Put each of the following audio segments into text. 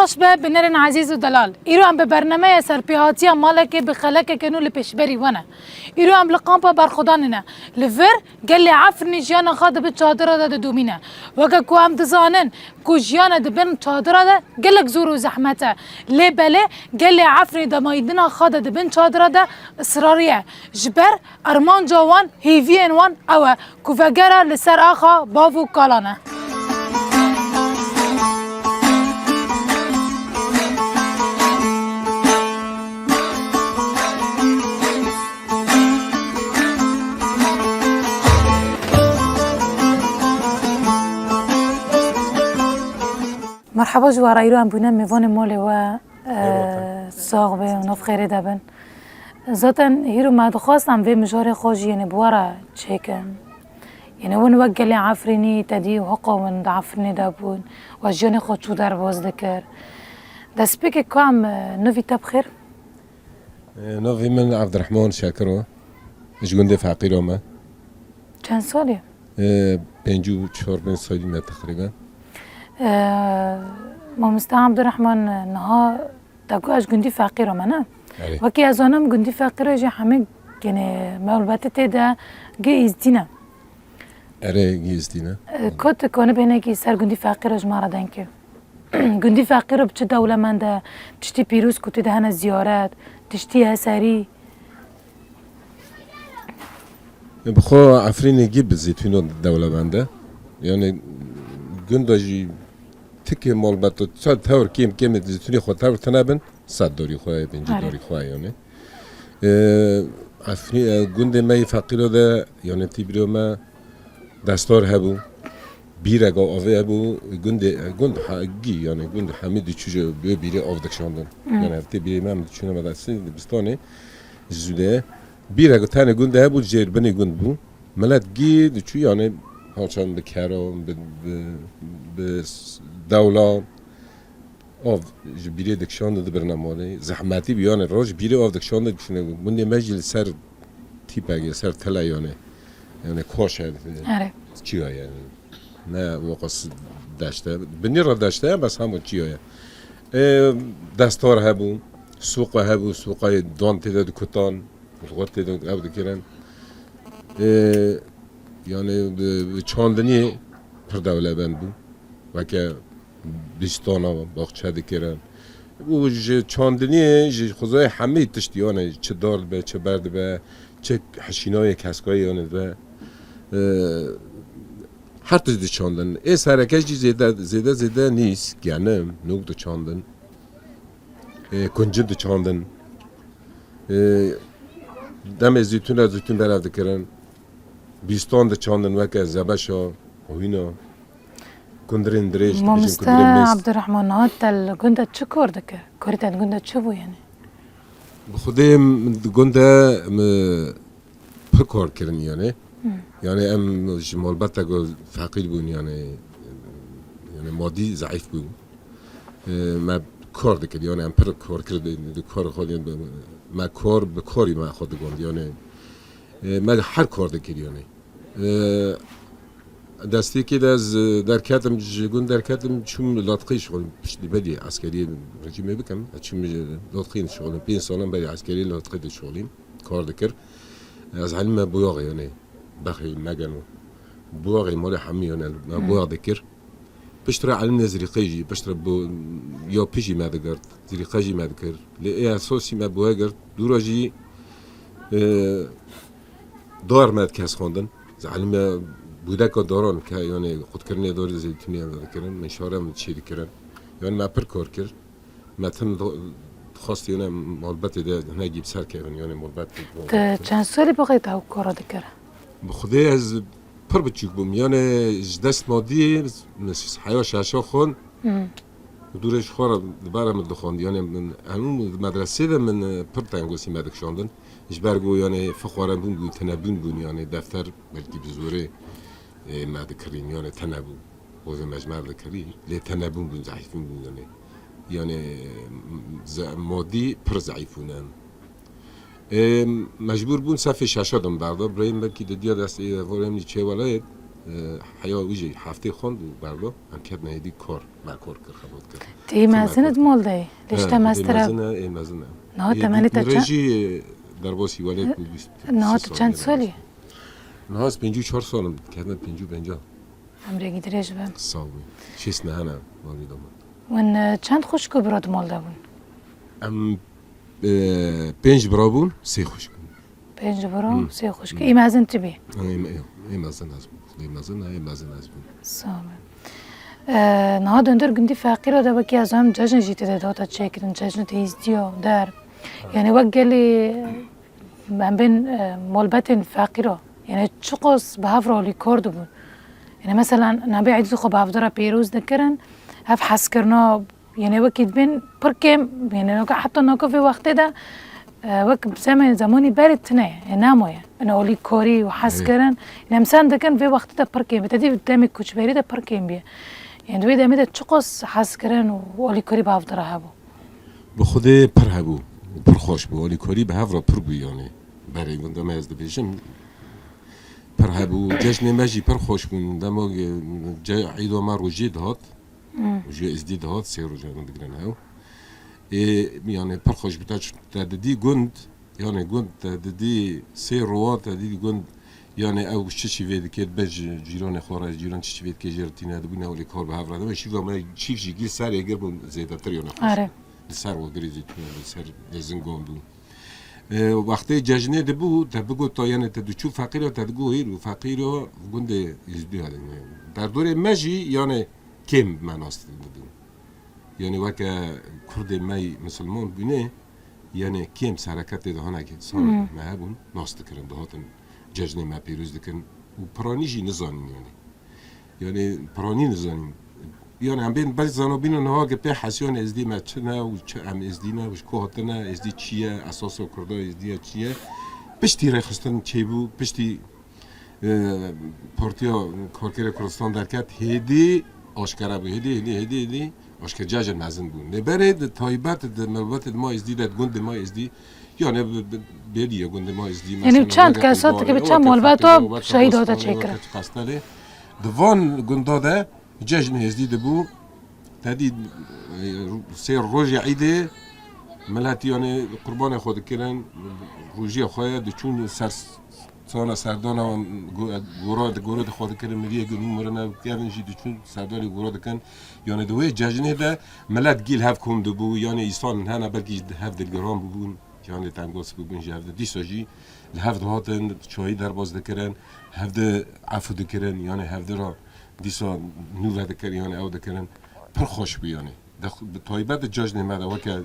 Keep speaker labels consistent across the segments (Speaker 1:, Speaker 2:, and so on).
Speaker 1: باش به بنرن عزیز و دلال ایرو هم به برنامه سرپیهاتی مالک به خلک کنو لپیشبری ونه ایرو هم لقامپا برخودانه لفر گل عفرنی جیانا خاده به چادره ده دومینه وگه کو هم دزانن کو جیانا ده بین چادره ده گلک زور و زحمته لی بله گل عفرنی ده مایدنا خاده ده بین چادره ده اصراریه جبر ارمان جوان هیوین وان اوه کو وگره لسر آخا باو کالانه مرحبا جوارا ایرو هم بودن میوان ماله و ساق به ناف خیره دبن ذاتن هیرو ما دخواستم به مجار خوشی یعنی بوارا چیکن یعنی ون وقلی عفرینی تدی و حقا من عفرینی دبون و جان خود شو در باز دکر دست بک کام نوی تبخیر
Speaker 2: نوی من عبد الرحمن شاکرو اش گنده فقیرم ما
Speaker 1: چند سالیه؟
Speaker 2: 54 سالی من تقریبا
Speaker 1: ما مستعد عبد الرحمن نها تقول اش گندی فقیرم نه وکی از آنم گندی فقیره جه همه یعنی مولبت تیده گه ازدینه
Speaker 2: اره گه ازدینه
Speaker 1: کت کنه بینه که سر گندی فقیره جمعه دن که گندی فقیره بچه دولمنده تشتی پیروز کتی دهن زیارت تشتی هسری
Speaker 2: بخو عفرین گیب زیتونو دولمنده یعنی گنداجی تکی مولبت تا تور کم زیتونی خود تور تنابن صد داری خواه پنج داری خواه یعنی عفری گند می فقیره ده یعنی تیبرو ما دستار هبو بیرگا آوه هبو گند حقی یعنی گند حمیدی چوجه بیره آف دکشاندن یعنی هفته بیره من چونه مدرسه بستانه زوده بیرگا تنه گند هبو جربنی گند بو ملت گی چو یعنی هاچان به کرام به دولان آف بیره دکشانده ده برنامه زحمتی بیانه راج بیره آف دکشانده دکشانده منی مجل سر تیپه سر تلا یعنی کاشه چی های یعنی نه وقت داشته بنی را داشته بس همون چی های دستار هبو سوق هبو سوقای دان تیده دو کتان وقت تیده دو کردن یعنی چاندنی پر دوله بند بود و که بیستانا باغچه دکرن و چاندنی خدای همه تشتیانه چه دار به چه برد به چه حشینای کسکایی یعنی به هر تجدید چاندن ای سرکشی زیده نیست گنم نوک چاندن کنجد چاندن دم زیتون برد دکرن بیستان ده چاندن وکه زبشا و اینا کندرین دریش
Speaker 1: ما مستا عبد الرحمن هات تل گنده چه کار دکه؟ کاریتن گنده چه بو یعنی؟
Speaker 2: بخوده گنده پر کار کردن یعنی ام مالبت اگه فقیر بون یعنی مادی ضعیف بون ما کار دکرد یعنی ام پر کار کرد کار خود یعنی ما کار به کاری ما خود گند یعنی ما هر کار دکرد یعنی دستی که در کاتم جگون در کاتم چون لاطقی شغل پشتی بدی عسکری رژیم بکم چون لاطقی شغل 5 سالم بدی عسکری لاطقی شغلیم کار دکر از علم بویاغ یعنی بخی مگنو بویاغ مال حمی یعنی بویاغ دکر بشتر علم زریقی بشتر بو یا پیشی مدگر زریقی مدگر لی اساسی ما بویاغ دوراجی دار مد کس خواندن علم بوده که دارن که یعنی خودکرنی داری زیتونی هم دارن من شارم چی دکرن یعنی ما پر کار کرد متن خواست یعنی مالبت ده نگیب سر کردن یعنی مالبت
Speaker 1: چند سالی باقی تا کار دکره؟
Speaker 2: بخدای از پر بچیک بوم یعنی دست مادی مثل حیا شاشا خون دورش خور برام دخوند یعنی من همون مدرسه ده من پر تنگوسی مدکشاندن اش برگو یعنی فخورم بون تنبون بون یعنی دفتر بلکی بزوره ما دکرین یعنی تنبون وزن مجمع دکرین لی تنبون بون ضعیفون بون یعنی مادی پر ضعیفونن مجبور بون صف شاشادم بردار برایم بلکی دیا دست وارم نیچه ولایت حیا ویژه هفته خوند و برلا هم کرد نهیدی کار کار کرد خبرت کرد
Speaker 1: تی مزنت مال دی لشته مستره
Speaker 2: مزنه
Speaker 1: نه تمنی تا چند
Speaker 2: رژی در باسی ولد بود
Speaker 1: نه تا چند سالی
Speaker 2: نه از 54 سالم کردن 50
Speaker 1: امریکی درش بم
Speaker 2: ساوی چیست نه نه مالی دام
Speaker 1: ون چند خوش که برات مال دبون
Speaker 2: ام 5 برابون 3 خوش
Speaker 1: 5 برا 3 خوش که این مزن تبی
Speaker 2: این مزن از این مزن از
Speaker 1: سامه نه دندر گندی فقیر ده وکی از هم جشن جیت ده داتا چکرن جشن تیزدیو در یعنی وقتی من بین ملبت فقیره یعنی چقص به هفرالی کرد بود یعنی مثلا نبی عیدو خب هفدار پیروز دکرن هف حس کرنا یعنی وقتی بین پرکم یعنی حتی ناکو في وقت ده وقت زمانی برد نه نمایه انا اولی کاری و حس کردن نمسان دکن في وقت ده پرکم تدی دمی کوچ بری ده پرکم بیه یعنی دوی دمی ده چقص حس کردن و اولی کاری به هفدار هبو
Speaker 2: به خود پر هبو پر خوش بو اولی کاری به هفرا پر بو یعنی برای گندم از دبیشم پر هبو جشن ماجی پر خوش بون دما عيد ما روجي دهات روجي ازدي دهات سه روجا ندگرن هاو يعني پر خوش بتاج تددي گند يعني گند تددي سه روات تددي گند يعني او چی وید که بج جیران خارج جیران چی وید که جرتینه دبونه ولی کار به هفرا دم شی و چیف جیگی سر اگر بون زیاده تر یعنی
Speaker 1: آره
Speaker 2: سر و گریزی سر زنگون بو وقتی جشنه دبو تبگو تا یعنی تدوچو فقیره تدگو هیرو فقیره گنده ازدی هدن در دور مجی یعنی کم مناست دبو یعنی وقتی کرد می مسلمان بینه یعنی کم سرکت دهانه که سال مهبون ناست کردن دهاتن جشنه ما پیروز دکن و پرانیجی نزانین یعنی پرانی نزانین یعنی هم بین بعضی زنابین نها که به حسیان ازدی مچنه و چه ام ازدی نه وش کوهتنه ازدی چیه اساس و کرده ازدی چیه پشتی رخصتن چی بود پشتی پارتیا کارکر کردستان درکت هدی آشکار بود هدی آشکار جاجن مزن بود نبرد تایبت ملبت ما ازدی داد گند ما ازدی یعنی بیدیه گند ما ازدی
Speaker 1: یعنی چند کسات که به چند ملبت ها شهیدات چکره
Speaker 2: دوان گنداده جشن ازدی دبو تدید سیر روز عیده ملت یعنی قربان خود کردن روزی خواهد چون سردان و گوراد خود کردن میگه گنو مرنا کردن جدی چون سردان گوراد کن یعنی دوی جشن ده ملت گیل هف کم دبو یعنی ایسان هنر بلکه هف دلگرام بودن یعنی تنگاس بودن جهت دیساجی هف دهاتن چای در باز دکرن هف ده عفو دکرن یعنی هف ده دیسا نور دکر یعنی او دکرن پر خوش بیانی تایبت جشن ما دوا که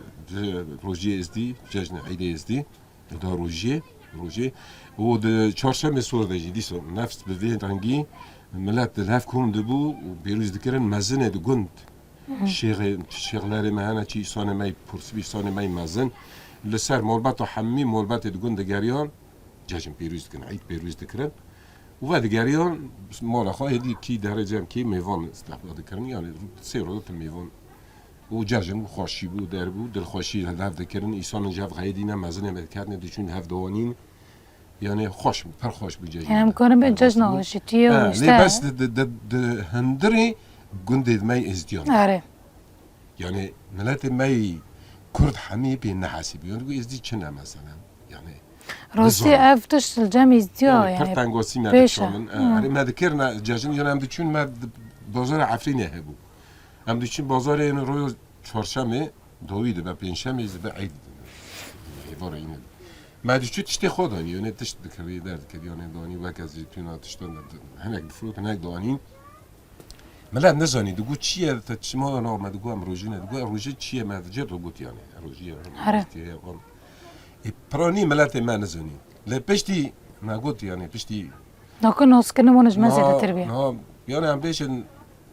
Speaker 2: روزی ازدی جشن عید ازدی دا روزی و د چهارشنبه سور دیجی دیسا نفس به وی رنگی ملت هف کم دبو و بیروز دکرن مزن د گند شغلار مهانه چی سان می پرسبی سان می مزن لسر مولبت و حمی مولبت د گند گریان جشن بیروز دکرن عید بیروز دکرن و دیگریان مال خواهدی کی درجه کی میوان استفاده کردن یعنی سه روز میوان و جشن خوشی بود در بود دل خوشی هدف دکردن ایسان جف غیدی نه مزن مدکردن دیشون هفت دوانین یعنی خوش بود پر خوش بود جشن
Speaker 1: یعنی مکانم به جشن آشتیه و
Speaker 2: اشته بس د هندری گندید می ازدیان
Speaker 1: آره
Speaker 2: یعنی ملت می کرد همی به نحسی بیان و ازدی چه مثلا یعنی
Speaker 1: راستی افتش الجمع ازدیا
Speaker 2: يعني
Speaker 1: يعني
Speaker 2: تنقاسي ما
Speaker 1: بيشا
Speaker 2: يعني ما ذكرنا جاجن يعني هم دچون ما بازار عفرینه هبو هم دچون بازار این روی چهارشنبه دویده و پنجشنبه به عید ایوار اینه ما دچون تشت خودانی یعنی تشت دکری درد که یعنی دانی و از زیتون تشتن هنگ فروت هنگ دانی ملا نزانی دگو چیه تا چما انا ما دگو ام روجینه دگو روجی چیه ما جد روبوت يعني روجی پرانی ملت ما نزانی لپشتی ما قلت يعني بشتي
Speaker 1: نكون نسكن منج مزيد تربية
Speaker 2: ها يعني عم بيشن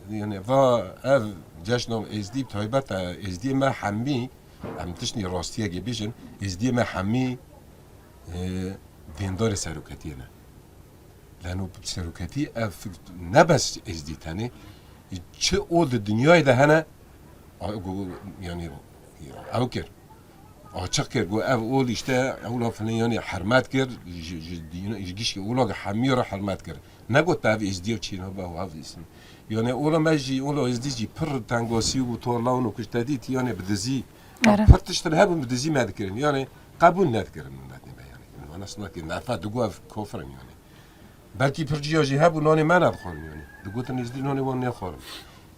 Speaker 2: يعني فا اف جشنو از دي تايبات از دي ما حمي عم تشني راستيه جبيشن از دي ما حمي فيندور سروكاتينا لانه سروكاتي اف نبس از دي تاني چه اول الدنيا ده هنا يعني اوكر açık kır bu ev ol işte evla falan yani hürmet kır yişki ola hamiyor hürmet kır نگوت به ازدیو چینا به او اسم یعنی اولا ماجی اولا ازدیجی پر تنگاسی و طورلاون و کشتادیت یعنی بدزی پرتشتر هبون بدزی مدکرین یعنی قبول ندکرن یعنی من اصلا که نفع دگو کفرن یعنی بلکی پرجیاجی هبون نانی من ادخون یعنی دگوتن ازدی نانی وان نخورم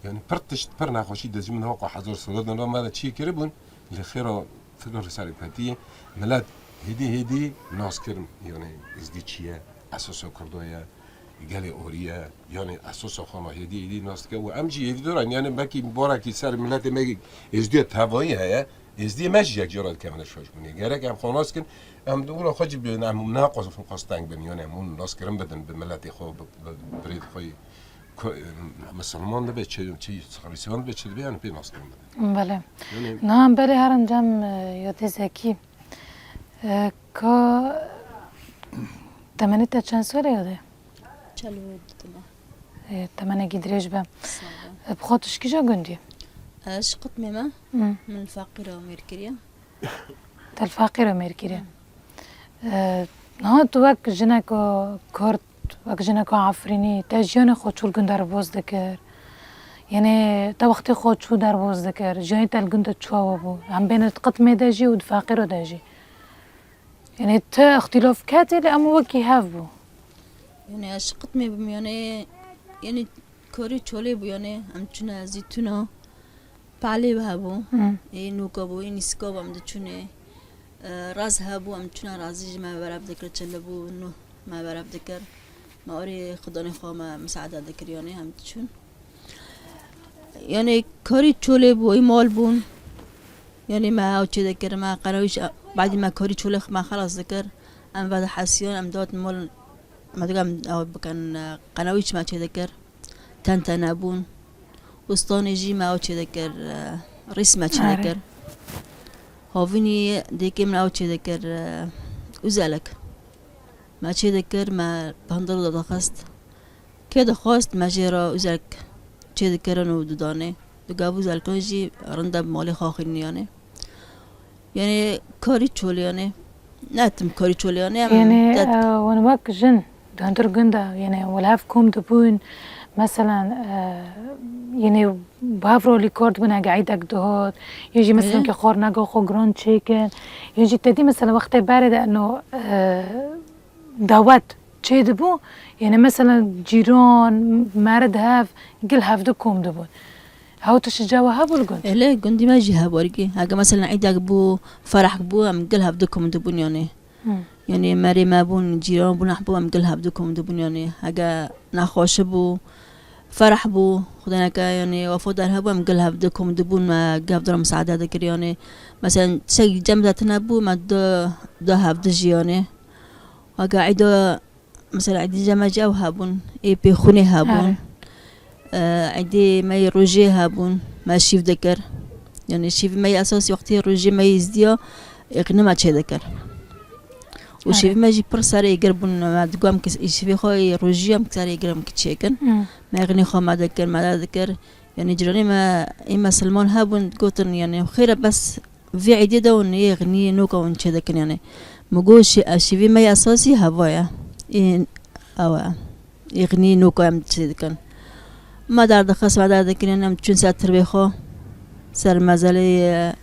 Speaker 2: یعنی پرتشت پر نخوشی دزی من هاقا حضور سلاد نرا ماذا چی کربون لخيرا فكر رسالة بهدية ملاد هدي ناس كرم يعني ازدي چيه اساسا كردويا قالي اوريا يعني اساسا خانا هدي ناس كه و امجي هدي دوران يعني باكي مباركي سر ملت مگي ازدي تهوایی هيا ازدي ماشي یک جرات كمان شوش مني گرك هم خناس كن هم دولا خاجي بنعم ناقص في قاستنگ بن يعني مون ناس كرم بدن بملت خو بريد خوي مسلمان به چی خریسیان به چی بیان پی ناس کنم
Speaker 1: بله نه بله هرم جم یاد زکی که تمنی تا چند ساله یاده؟
Speaker 3: چلو دتنا
Speaker 1: تمنی گیدریش به بخاطرش کجا گندی؟
Speaker 3: شقت ميمة من الفاقرة وميركريا
Speaker 1: الفاقرة وميركريا نه تو وقت جنک کرد وقت جنک عفرینی تجیان خود شول گندر باز دکر یعنی تا وقتی خود شو در باز دکر جایی تل گند چوا بو هم بین قطمه داجی و فاقر داجی یعنی تا اختلاف کاتی اما وکی هاف بو
Speaker 3: يعني شقت ميم يعني كوري تشولي بو يعني ام تشنا زيتونا بالي بهابو نوكا بو نسكا بام دچونه راز هابو ام تشنا رازي ما براب ذكر تشلبو انه ما براب ذكر ما اوري خداني خاما مساعده ذكر يعني هم تشون يعني كوري تشولي بو مال بون يعني ما او تشي ذكر ما قراويش بعد ما كوري تشولي ما خلاص ذكر ام بعد حسيون ام دوت مال ما تقام او كان قناويش ما تشي ذكر تنتنا بون وسطاني جي ما او تشي ذكر ريس ما تشي ذكر هاويني ديكي من او تشي ذكر وزالك ما تشي ذكر ما بهندر دخست كده خواست ما جيرا وزالك تشي ذكرن ودودانه دقابو زالكون جي رنده مالي خاخيني يعني كاري تشوليانه ناتم كاري تشوليانه
Speaker 1: يعني ونواك جن دهندر جندا يعني والهاف كوم دبون مثلا يعني بهافرو ليكورد بنا قاعدك دهات يجي مثلا كخور ناقو خو جراند تشيكن يجي تدي مثلا وقت بارد انه دعوات تشي دبو يعني مثلا جيران مرد هاف قل هاف دكوم دبون هاو تشجاوا هابو الجند
Speaker 3: لا جندي ما جي هابو ارجي هاجا مثلا عيدك بو فرح بو ام قل هاف دكوم دبون يعني ماري ما بون جيران بون احبو ام قل هاف دكوم دبون يعني هاجا ناخوش بو فرح بو خدانا كا يعني وفود هابو ام قل هاف دكوم دبون ما قاف در مساعدة ذكر يعني مثلا تسي جمدتنا بو ما دو هاف دجي يعني هاجا عيدو مثلا عيدي جمع جاو هابون اي بيخوني هابون عندي ما يروجي هابون ما شيف ذكر يعني شيف ما أساسي وقتي روجي ما يزديا يقنا ما تشي ذكر وشيف ما يجي برساري يقربون ما تقوم يشوفي خوي روجي أم كساري يقرب كتشيكن ما يغني خو ما ذكر ما ذكر يعني جراني ما إما سلمان هابون قوتن يعني خير بس في عدي ده ون يغني نوكا ونشي ذكر يعني مقولش شيف ما أساسي هوايا إن أو يغني نوكا أم تشي ذكر ما دار دخس ما دار ذكرين أم تشون ساتر بيخو سر مزالي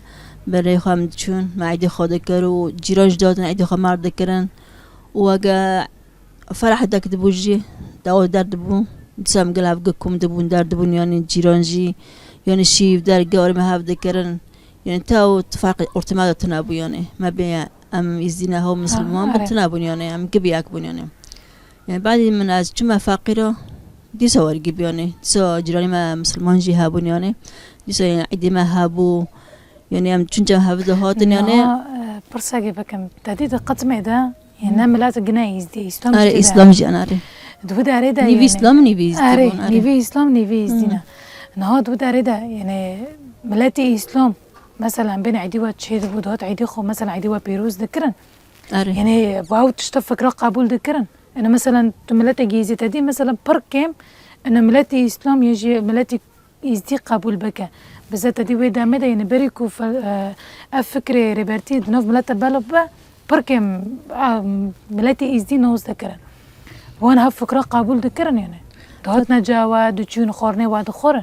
Speaker 3: برای خواهم چون ما عیدی خود کرد و جیرانش دادن عیدی خواهم مرد کرن و اگه فرح دک دبوجی داو درد بون دسام قلاب قکم دبون درد بون یعنی جیرانجی یعنی شیف در گاری ما هفت کرن یعنی تاو تفرق ارتماد تنابو یعنی ما بیا ام ازدینا هم مسلمان بتنابون یعنی ام قبی اکبون یعنی بعد من از چون ما فقیره دي سوار جيبياني سو جيراني ما مسلمان جي هابون يعني دي سو يعني عدي ما هابو يعني ام تشنجا هابدو هاتن يعني
Speaker 1: برساقي بكم تهديد قطمي ده يعني ملات جنايز دي اسلام
Speaker 3: اري اسلام جي انا اري
Speaker 1: دو دا ريدا
Speaker 3: نيفي اسلام نيفي
Speaker 1: اري نيفي اسلام نيفي ازدينا نهاد دو دا ريدا يعني ملاتي اسلام مثلا بين عدي واتشيد بودات عدي خو مثلا عدي وبيروز ذكرن
Speaker 3: اري
Speaker 1: يعني باو تشتفك قبول ذكرن أنا مثلا ملاتي جيزي تدي مثلا بركم أنا ملاتي إسلام يجي ملاتي يزدي قبول بك بزات تدي ويدا مدا يعني بريكو أفكر ريبرتي دنوف ملاتا بالوبا بركم ملاتي يزدي نوز ذكرن وانا هالفكرة قبول دكرن يعني دهات نجاوة دچون خورنه وعد خورن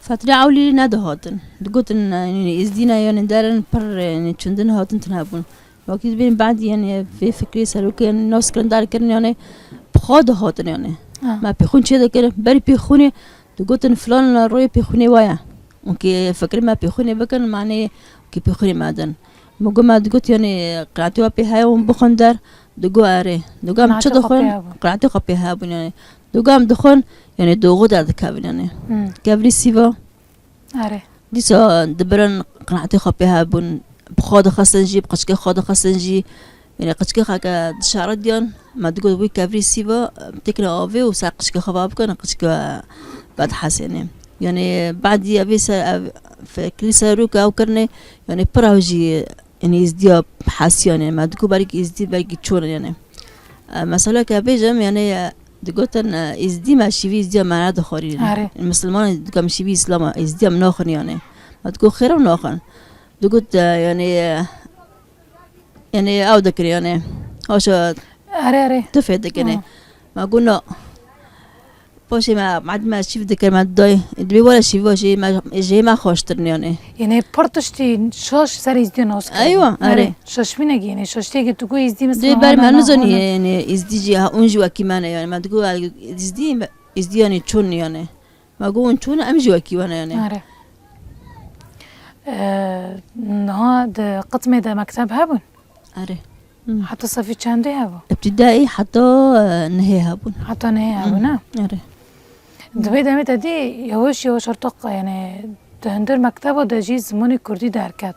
Speaker 3: فترة عولي ناده هاتن دقوت إن يعني إزدينا يعني دارن بر يعني چندن هاتن تنهابون وقت بين بعد يعني في فكري سلوك يعني ناس كرن دار كرن يعني بخاد هاتن يعني ما بيخون شيء ذكر بري بيخوني دقوت إن فلان روي بيخوني ويا وكي فكري ما بيخوني بكن معني كي بيخوني معدن مقوم ما دقوت يعني قرأتوا بهاي وبخون دار دقو أري دقام شو دخون قرأتوا قبيها بون يعني دقام دخون يعني دوغو دار دكابن يعني كابري سيفا
Speaker 1: آره
Speaker 3: ديسا دبرن قناعتي خبيها بون بخاد خسنجي بقشكي خاد خسنجي يعني قشكي خاكا دشارة ديان ما تقول وي كابري سيفا بتكنا أوفي وساق قشكي خباب كنا قشكي بعد حسنة يعني بعد أبي في كنيسة روكا أو كرني يعني براوجي يعني إزديا حاسيانه ما تقول بريك إزدي بريك تشون يعني مثلا كابيجم يعني دقوتن إزدي ما شيفي إزدي ما ناد خوري المسلمان دقام شيفي إسلام إزدي ما ناخن يعني ما تقول خير وناخن دقوت يعني أو ذكر يعني هوش
Speaker 1: آره
Speaker 3: تفيدك يعني ما قلنا باشي ما عاد ما شيف ذكر ما داي دبي ولا شيف وشي ما جي ما خوشترني
Speaker 1: يعني برتشتي شاش سر إزدي ناس
Speaker 3: أيوة آره
Speaker 1: شاش مين يعني شاش تيجي تقول إزدي مثلا
Speaker 3: دي بار ما نزوني يعني إزدي جي أونجوا كمان يعني ما تقول إزدي يعني تشون يعني ما قون تشون أمجوا كيوانا يعني
Speaker 1: آره هاد قطمة ده مكتب هبون
Speaker 3: آره
Speaker 1: حتى صفي چنده هبو
Speaker 3: ابتدائي حتى نهاية هبون
Speaker 1: حتى نهاية هبو نه
Speaker 3: آره
Speaker 1: دبي دمي تدي يوش ارتق يعني دهندر مكتب و دجي زمانی کردی درکت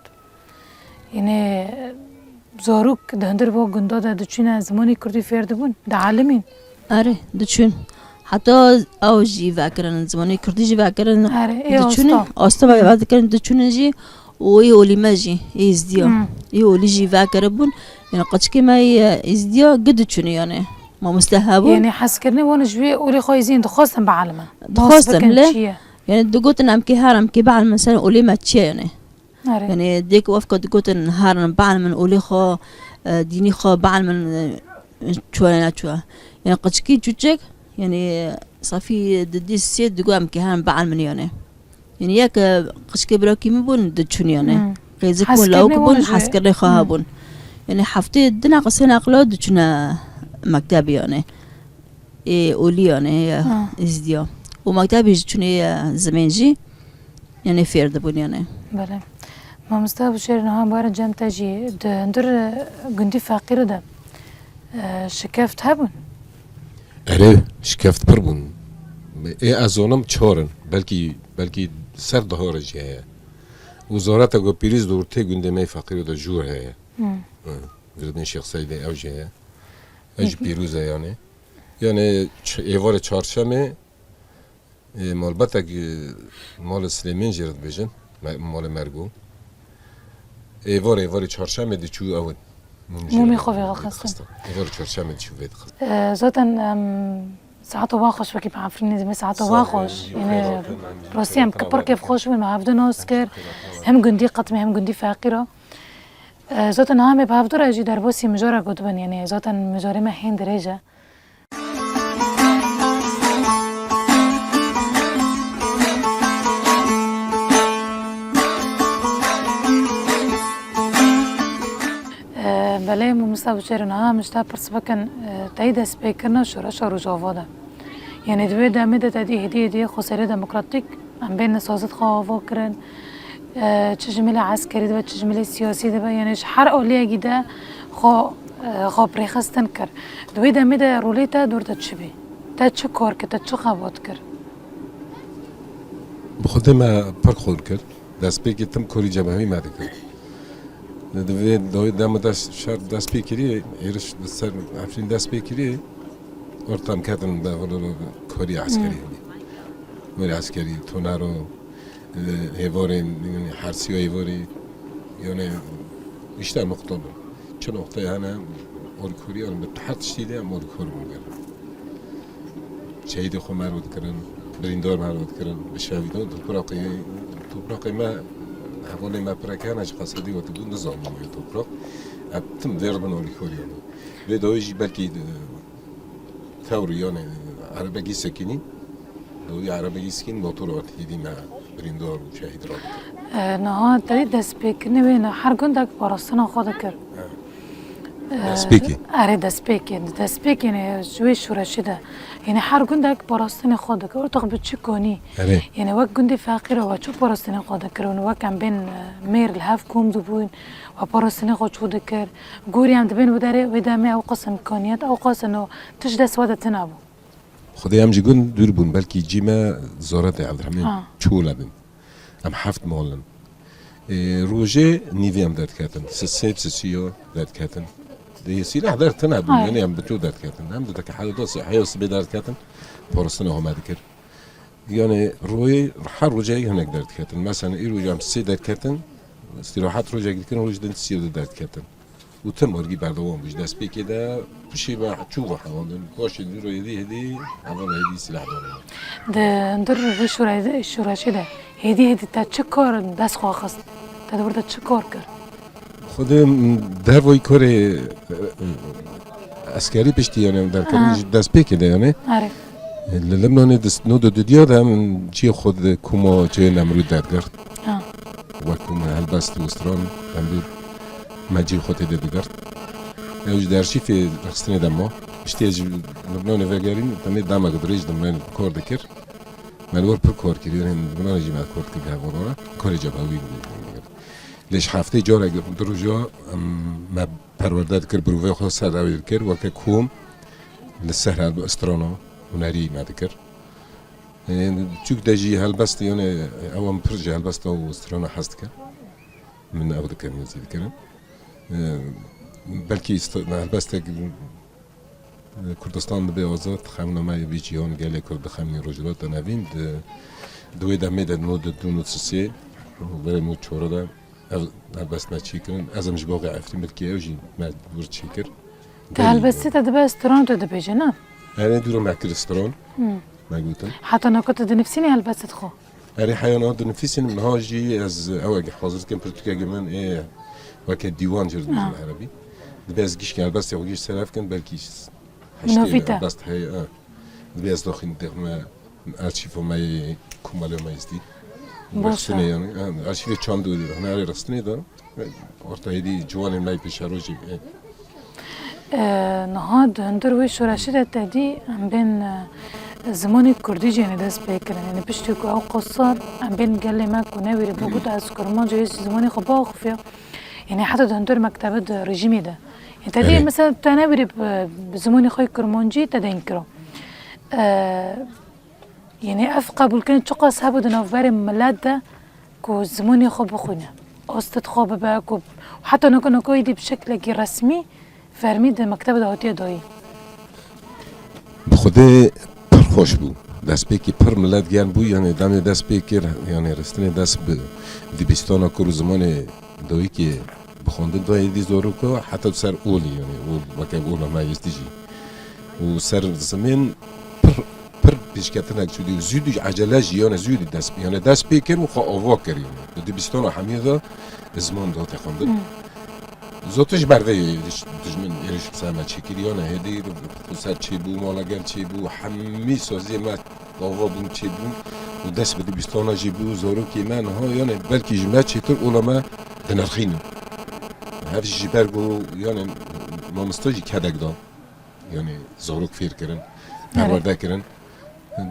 Speaker 1: يعني زاروك دهندر با گندا ده دچین زمانی کردی فرد بون ده عالمين
Speaker 3: آره دچون حتى او جي فاكرن زمانی کردی جي فاكرن دچون آستا بعد کردن دچون جي وي اولي ماجي ازديا اولي جي فاكر بون يعني قدش ما ازديا قد دچون يعني ما مستهابون
Speaker 1: يعني حس كرني وانا جوي اولي خويزين دخواستن بعلمه
Speaker 3: دخواستن لا يعني دقوتن امكي هارم كي بعلم مثلا اولي ما تشي يعني يعني ديك وفقه دقوتن هارم بعلم اولي خو ديني خو بعلم شويه يعني قدش كي تشك يعني صافي ددي السيد دقو امكي هارم بعلم يعني ياك قدش كي براكي مبون دتشون يعني قيزكون لو كبون حسكري خابون يعني حفتي دنا قسنا قلود دتشنا مكتبي يعني اولي يعني ازديا ومكتبي جتوني زمانجي يعني فرد بون يعني
Speaker 1: بله ما مستوى بشير نها بارا جام تاجي دندر قندي فقير ده شكافت هبون
Speaker 2: اره شكافت بربون ازونم چارن بلکی سر دهار جیه وزارت اگه پیریز دورته گندمه فقیر ده جور هیه وزارت شیخ سعید او جیه اج پیروزه یعنی ایوار چارشمه مالبت اگه مال سلیمین جرد بیجن مال مرگو ایوار چارشمه دی چو اون
Speaker 1: مومی خواه خستم
Speaker 2: ایوار چارشمه دی چو وید خستم
Speaker 1: ذاتن ساعات واخش وكيف عارفين زي ساعات واخش يعني راسي هم كبر كيف خوش من ما هفدو ناسكر هم جندي قطمي هم جندي فقيرة ذاتن هم بهفدو راجي دربوسي مجارة قدبن يعني ذاتن مجارة ما حين درجة بله مستوى شيرنا مشتا برسبكن تايدا سبيكرنا شراشا رجافادا يعني دوی دامه ده تدي هدية خسارة ديمقراطيك عم بين سازت خواهو کرن چجمله عسكري ده چجمله سياسي ده يعني حرقو ليه جدا خو بريخستن كر دوی دامه ده روليتا دور تشبي تچ کار که تچ خبات کر
Speaker 2: بخود ما فرق خود کرد دست بی که تم کاری جمعی ماده کرد دوی دام دست شر دست بی کری ایرش سر عفرین دست بی کری ارتام کردن به ولو کاری عسکری ولی عسکری تونارو هیواری یعنی حرسی و هیواری یعنی بیشتر نقطه بود چه نقطه هنه اولکوری آن به تحت شدیده هم اولکور بودن شهید خو مرود کردن بریندار مرود کردن به شهیدان توپراقی ما حوالی ما پرکانش قصدی و تبون نظامی توپراق ابتم دربن اولکوری آن و دایجی بلکی ثوري يعني عربي سكيني دوی عربی سکین موتورات هیدی ما بریندار و شهید را
Speaker 1: نه تدی دست پیک نبینه هر گندک پاراستنا خود کرد
Speaker 2: دست پیکی
Speaker 1: آره دست پیکی نه جوی شورشی ده یعنی هر گندک پاراستن خود کرد ارتق بچی کنی یعنی وقت گندی فقیر و چو پاراستن خود کرد و وقت هم بین میر الهف کوم دبون و پاراستن خود شده کرد گوری هم دبین وداره ودامه او قسم کانیت او قسم تش دست واده تنابو
Speaker 2: خدای هم جگون دور بون بلکی جیما زارت عبدالرحمن چولا بین هم 7 مالن روزه نیوی هم درد کردن سیب سیو درد کردن دی سلاح درد تنابون یعنی هم بتو درد کردن هم دو که حالا دست حیاس به درد کردن پارستان هم دکر یعنی روی هر روزه هنگ درد کردن مثلا این روزه هم 3 درد کردن استراحت روزه گیرن روزه دن 30 درد کردن و تم ورگی بردوام بوش دست پیکی ده بشی با چوبه حواندن باش دور هدی اول هدی سلاح داره
Speaker 1: ده ندر شورشی ده هدی تا چه کار دست خواه خست تا دور چه کار کرد
Speaker 2: خود در وای کار عسکری پشتی یعنی در کار دست پیکی ده یعنی
Speaker 1: آره
Speaker 2: لبنان دست نود دنیا ده من چی خود کوما چه نمرود درد کرد و کوما هلبست و استران هم ماجي خوتي ديدغارت اوج دارشي في رخصتني دمو اشتيج لبنان فاجرين تاني داما قدريج دمن كور دكر مالور بر كور كيرين لبنان جي ما كور كي هاورا كور جابوي ليش حافتي جورا دروجو ما پرورداد كر بروفي خو ساداوي كر وككوم للسهرة باسترونو وناري ما ذكر تشوك داجي هالبست يعني اوام برجع هالبست او استرونو حستك من اخذ كان يزيد كلام بلکی هلبسته کردستان به آزاد خمنامه ویچیان گله کرد خمنی رجلات نوین دوی دمه ده نود دو سه برای مود چهار ده هلبست نچی کردن ازم جباقی افریم بلکی اوجی مجبور چی کرد
Speaker 1: ده هلبسته ده به استران تو ده بیجه نه؟
Speaker 2: اره دورو مکر استران مگوتن
Speaker 1: حتی نکات ده نفسینی هلبست خو
Speaker 2: اره حیانات ده نفسین منها جی از اوگه حاضر کن پرتوکه گمن ای وقت دیوان جرد بالعربي بس جيش كان بس يوجيش سلاف كان بالكيش
Speaker 1: نوفيتا
Speaker 2: بس هي بس داخل دغما ارشيفو ما كومالو ما يستي باشا يعني ارشيف چاندو دي انا رستني ده orta هدي جوان ماي بيشاروجي
Speaker 1: نهاد هندر وي شوراشي تدي ام بين زمانی کردی جنی دست بکردن یعنی پشتی که او قصار ام بین گله ما کنه ویری بگود از کرمان جایی زمانی خب باخفیا يعني حتى دهندور مكتبات رجيمي ده انت دي مثلا تناوري بزموني خوي كرمونجي تدينكرو يعني افقا بولكن تشقا صحابو دنافباري ملاد ده كو زموني خو بخونه استد خو بباكو وحتى نكو يدي بشكل رسمي فرمي ده مكتبه ده هوتيه دوي
Speaker 2: بخوده پرخوش بو دست پیکی پر ملت گیان بو یعنی دم دست پیکر یعنی رستنی دست به دیبستانا کرو زمان دوی که بخوندن دوی دی زورو که حتی سر اولی یعنی اول وقتی اولا ما یستیجی و سر زمین پر پیشکتن اک شدی زودی عجله جیان زودی دست یعنی دست پیکر و خواه آوا کردیم دیبستانا همیدا زمان دو تخوندن زوتش برده دشمن ایرش سامه چکیریانه هدی سر چی بو مالاگر چی بو همی سازی ما آوا بون چی بو و دست به دیبستانا جی بو زورو که من ها یعنی بلکی جمعه چطور اولا دنرخینه هفش جی برگو یعنی مامستاجی کدک دام یعنی زورو کفیر کرن پرورده کرن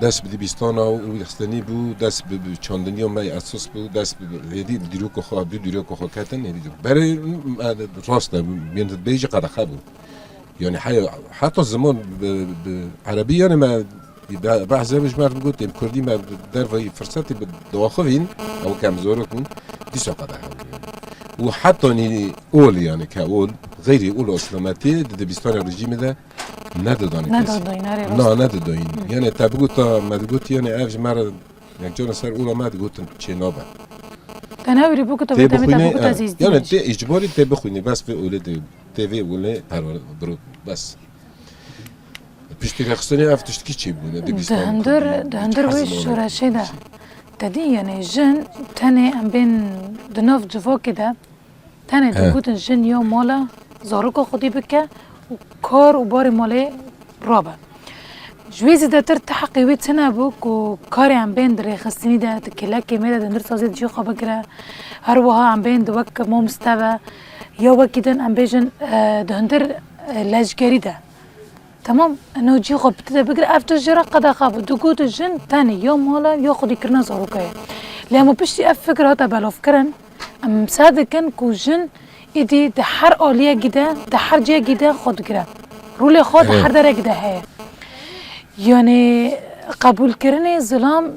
Speaker 2: دست به دیبستانا و دستانی بو دست به چاندنی هم اساس بو دست به هدی دیروک خواه دو دیروک خواه کتن هدی برای راسته بیند بیجی قدخه بود یعنی حتی زمان عربی یعنی ما بعضی مش مرد بگوتیم کردی ما در وی فرصتی به دواخوین او کم زورو کن دیسا قدخه بود و حتی نی اول یعنی که اول غیری اول اسلامتی دیبستان رژیم ده ندادن نه ندادن یعنی تا بگوت تا مدگوت یعنی افج مرد یک جان سر اولا مد گوتن چه نابه
Speaker 1: تناوری بگو تا بگوت عزیز
Speaker 2: یعنی تی اجباری تی بخونی بس به اولاد تیوی اوله پرورد برو بس پشتی رخصانی افتشت کی چی بونه
Speaker 1: دهندر ویش شورشه ده تدی یعنی جن تنه ام بین دناف جوا کده تنه دگوتن جن یا مالا زاروکا خودی بکه و کار و بار ماله رابه جویزی دتر تحقی وید سنا بوک و کاری هم بین در خستنی ده تکلکی میده دندر سازید جو خواب گره هر وها هم بین دوک مستوى یا وکیدن هم بیشن دندر لجگری ده تمام انه جي خب بتبدا بقرا افتر جرا قد خاب دقوت الجن ثاني يوم ولا ياخذ يكرنا زاروكايا لما بشتي افكر هذا بالافكرن ام صادقن كو جن ايدي دحر اوليا جدا دحر جي جدا خد قرا رولي خد حر درك ده هي يعني قبول كرني ظلام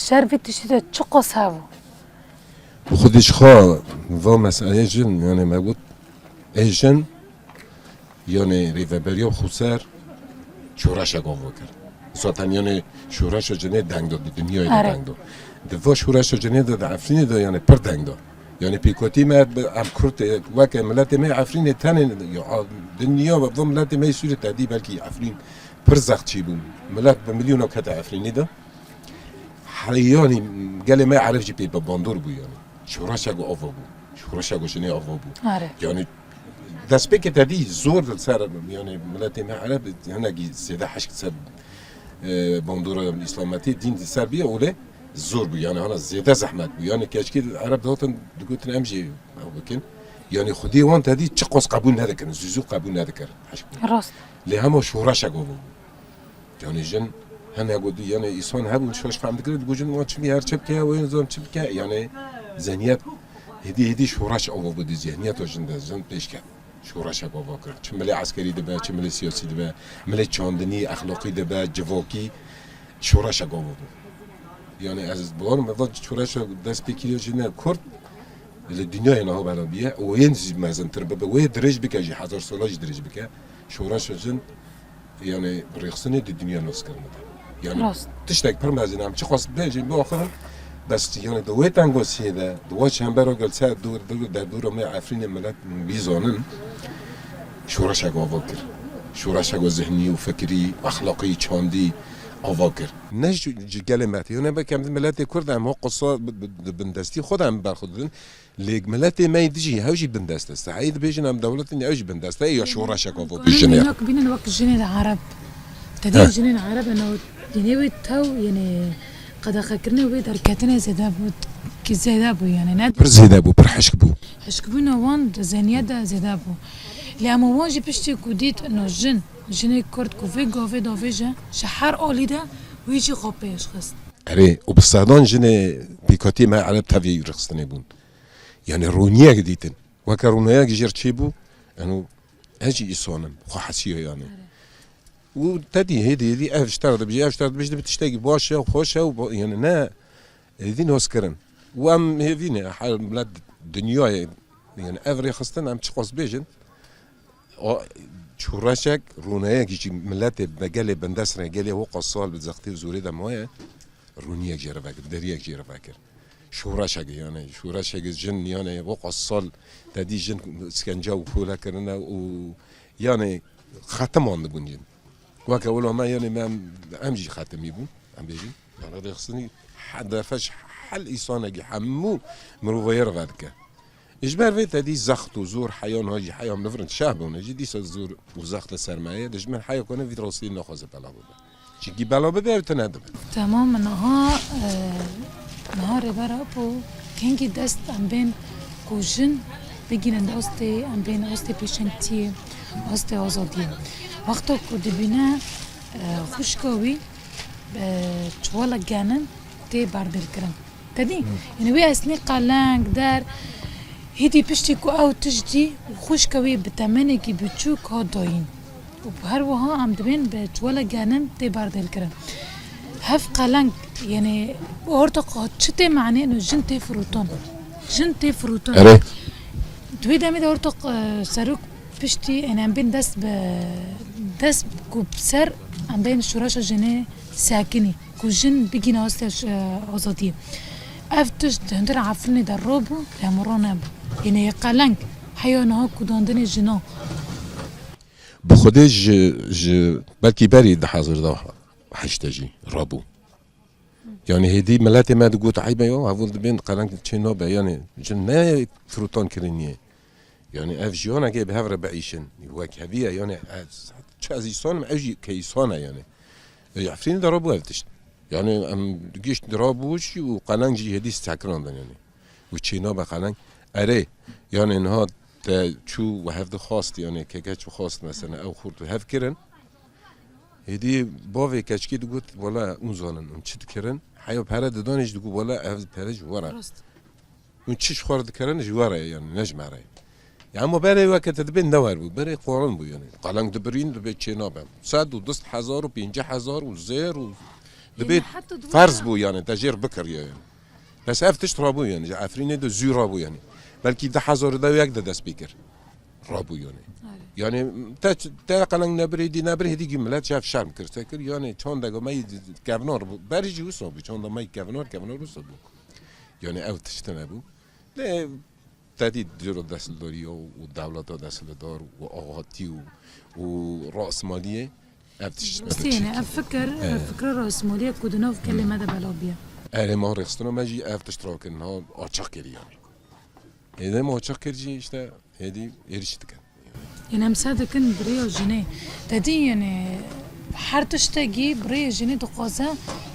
Speaker 1: شرفي تشتي تشقص هاو
Speaker 2: خودش خوا و مسئله جن يعني ما بود ایجن يعني ریوبریو خسر شورش اگاوا کرد ذاتن یعنی شورش جنه دنگ داد دنیای دنگ داد دوا شورش جنه داد عفرین داد یعنی پر دنگ داد یعنی پیکوتی مرد ام کرد وقت ملت ما عفرین تن دنیا و ملت ما سوره تعدی بلکی عفرین پر زخت چی بود ملت به میلیون و کت عفرینی داد حالیانی قال ما عرف جی پی باندور بود یعنی شورش اگا آوا بود شورش اگا جنه آوا بود یعنی دست به که تدی زور سر یعنی ملت ما عرب هنگی سیده حشک سر باندور اسلامتی دین سر بیه اوله زور بو یعنی هنگ زیاده زحمت بو یعنی کشکی عرب دهاتن دکتر امجی بکن یعنی خودی وان تدی چه قص قبول ندکن زوزو قبول ندکر حشک
Speaker 1: راست
Speaker 2: لی همه شورش اگه بود یعنی جن هنگ گودی یعنی ایسان هبون شوش فهم دکرد گوجن وان چمی هر چپ که و این زام چپ که یعنی ذهنیت هدی شورش آوا بود ذهنیت و جن پیش کرد شورش اگاوا کرد چه ملی عسکری دبه چه ملی سیاسی دبه ملی چاندنی اخلاقی دبه جواکی شورش اگاوا بود یعنی از بار مداد شورش دست بکیری جنه کرد الدنيا هنا هو بلا بيه وينزل مثلا تربه ويدرج بك جي 1000 سال درج بك شورش جن يعني ريخصني الدنيا نص كلمه يعني تشتاق برمازين عم تخص بيجي باخر بس يعني دويت انغوس هذا دو چمبر قال ساعه دور در دور ما عفرين ملت بيزونن شورش اگاواکر شورش اگا ذهنی و فکری اخلاقی چاندی آواکر نج کلمات هنا بكم ملت کرد هم قصه بندستی خودم برخودن لیگ ملت ما يدجي هاوجي بندست سعيد بيجن هم دولتني هاوجي بندست يا شورش اگاوا بيجن
Speaker 1: هناك بين الوقت جنين العرب تدي جنين العرب انه يعني تو يعني قد خكرنا ويد ركعتنا زدابو كي زدابو يعني ناد
Speaker 2: بر زدابو بر حشكبو
Speaker 1: حشكبونا وان زنيادا زدابو لما واجي بشتي كوديت انه جن كرد كوفي غوفي دوفيجا شحر اوليدا ويجي خوبيش خست
Speaker 2: اري وبالصادون جن بيكوتي ما على تافي رخصتني بون يعني رونيا جديدن وكرونيا جير تشيبو انه اجي يصونن خو حسيه يعني وتدي هدي اشترط بيجي بتشتاقي بوشه وخوشه يعني نا ذين هوسكرن وام هذين حال بلاد دنيا يعني افري خاصه عم تشقص بيجن شوراشك رونيا جي ملات بقالي بندسرة قالي هو قصال بتزختي وزوري ده مويه رونيا جير فاكر دريا جير فاكر شوراشك يعني شوراشك جن يعني هو قصال تدي جن اسكنجا وفولا كرنا ويعني ختمان بنجن وكا ولا ما يعني ما امجي خاتم يبون ام بيجي يعني هذا يخصني حدا فاش حل ايصانه حمو مروفير غادكا اجبار فيت هذه زخت وزور حيوان هاجي حيوان نفرن شعبه ونجي دي زور وزخت السرمايه دجمن حيوان كنا في راسي ناخذ بلابه شي بلابه بتنادم
Speaker 1: تمام نهار برابو كينجي دست ام بين كوجن بگیرند هسته ام بین هسته پیشنگتی هسته آزادی وقتا که دبینه خوشکاوی چوالا گانن تی بردل کرن تدی یعنی وی اصلی قلنگ در هیدی پشتی که او تجدی خوشکاوی بتمنه که بچوک ها داین و هر وها ام دبین به چوالا گانن تی بردل کرن هف قلنگ یعنی ارتقا چته معنی انه جن تی فروتون دوی دمی دارتق سرک پشتی ان ام بین دست کو سر ام بین شورش جنه ساکنی کو جن بگین هست آزادی افتش هندر عفرنی در روبو لامرانه یعنی قلنگ حیانه کداندن جنا
Speaker 2: بخوده بلکی بری ده حاضر ده حشتجی رابو يعني هدي ملات ما تقول عيبة يو هفول دبين قلنك تشينوبا يعني جن ما فروتون كرينيه يعني افجيونا جاي بهفر بعيشن هو كهبيه يعني شازي صون اجي كيسونا يعني عفرین در رابو افتشت یعنی ام گیشت رابوش و قلنگ جی هدی استعکراندن یعنی و چینا به قلنگ اره یعنی اینها چو و هفته خواست یعنی که چو خواست مثلا او خورد و هف کرن هدی باوی کچکی دو گفت والا اون زانن اون چی کرن حیا پره دانش دو والا اف پره جواره اون چیش خورد کرن جواره یعنی نجمره اما برای وقت دبین نوار بود برای قرآن بود یعنی قلنگ دبرین دبی چینا بم 110,000 و 50,000 و زیر و دبی فرض بود یعنی تجربه بکر یعنی بس افتش رابو یعنی عفرین دو زور رابو یعنی بلکه 10,000 دو یک دست بیکر رابو یعنی تا قلنگ نبری هدی گملت شاف شرم کرد کر یعنی چون دگه می گورنر برای جو صبح چون دگه می گورنر صبح یعنی افتش تنبو نه تدید جرو دستلداری و دولت دستلدار و آقاتی و رأسمالیه افتش
Speaker 1: يعني فكر رأسمالية كودناف كلمة ده بلابيا
Speaker 2: اره ما رخصتنا ماجي افتش تراك انها آچاق کردی يعني اذا ما آچاق کردی işte هدی erişti kan
Speaker 1: يعني مساعدة كن بريا وجنيه تدي يعني حرتش تجي بريا جنيه دقازة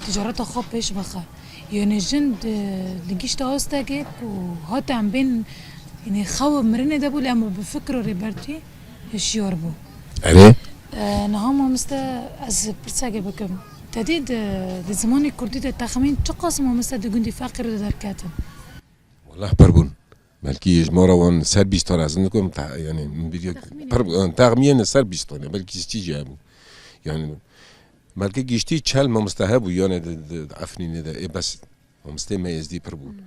Speaker 1: تجارتها خاب بيش بخا يعني جند لقيش تاستاجك وهات عم بين يعني خوب مرنة ده بقول أما بفكره ريبرتي إيش يربو
Speaker 2: اره
Speaker 1: نهام مستا از برساجي بكم تديد لزماني كردي ده تخمين تقاسم مستا دقندي فقر در كاتم
Speaker 2: والله بربون بلکه اجمالا وان سر 20 تا از نکم یعنی میگه تخمین سر 20 تا بلکه چی جابو یعنی بلکه گشتی چل ما مستحب یعنی عفنی ده بس مست میزدی پر بود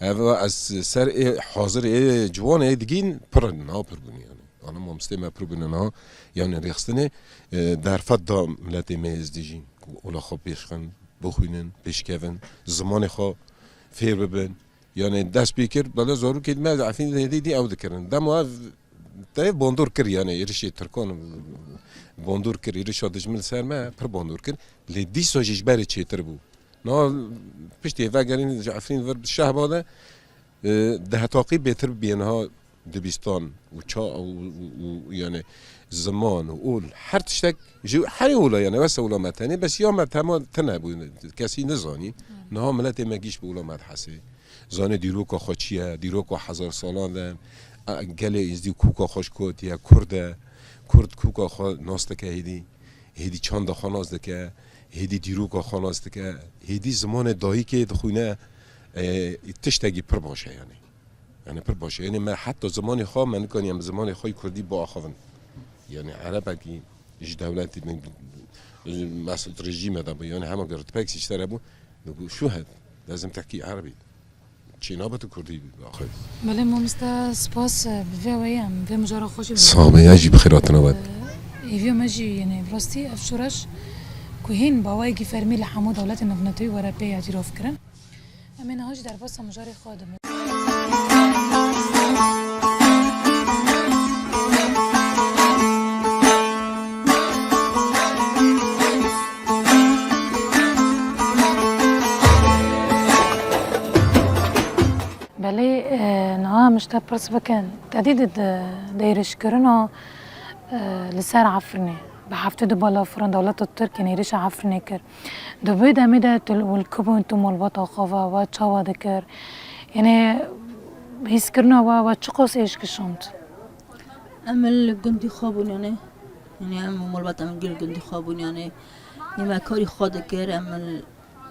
Speaker 2: اما از سر حاضر جوان دیگین پر نه پر بود یعنی انا ما مست ما پر بود نه یعنی رخصتنه در فدا ملت میزدی اولا خو پیشخن بخوینن پیشکون زمان خو فیر ببن یعنی دست بیکر بالا زارو که ما عفنی دی او دکرن دم تا باندور کر یعنی ایرشی ترکان باندور کر ایرش دجمل سر ما پر باندور کر لدی سوجش بر چیتر بو نه پشتی وگرین عفرین ور شاه باده ده تاقی بهتر بینها دبستان و چا و یعنی زمان و اول هر تشتک جو هر اولا یعنی واسه اولا متنی بس یا متما تنبو کسی نزانی نه ملت مگیش به اولا مدحسه زانه دیروکا خوچیه دیروکا 1000 سالان دن گله ازدی کوکا خوش کود یا کرد کوکا خو ناسته که هدی چند خاناز دکه هدی دیروکا خاناز دکه هدی زمان دایی که دخونه تشتگی پر باشه یعنی پر باشه یعنی من حتی زمان خواه من کنیم زمان خواه کردی با آخوان یعنی عربه که اج دولتی مثل رژیم ده یعنی همه گرد پکس اشتره بو شو هد لازم تحكي عربي چینابت کردی آخر
Speaker 1: بله ما مستا سپاس بفه ویم بفه مجارا خوشی
Speaker 2: سامه یجی بخیرات نواد
Speaker 1: ایویا مجی یعنی براستی افشورش که هین باوایی که فرمی لحمو دولت نفنتوی ورا پی اعتراف کرن امین هاج در باس مجاری خادم بله نها مشتا برس بكن تعديد دايرش كرنا لسار عفرني بحفتو دبالا فرن دولت التركي نيرش عفرني كر دبيدا ميدا والكبو انتم والبطا خافا واتشاوا دكر يعني هيس كرنا واتشقوس ايش كشونت
Speaker 3: عمل جندي خابون يعني عم مالبات عمل جندي خابون يعني ما كاري خاد كر عمل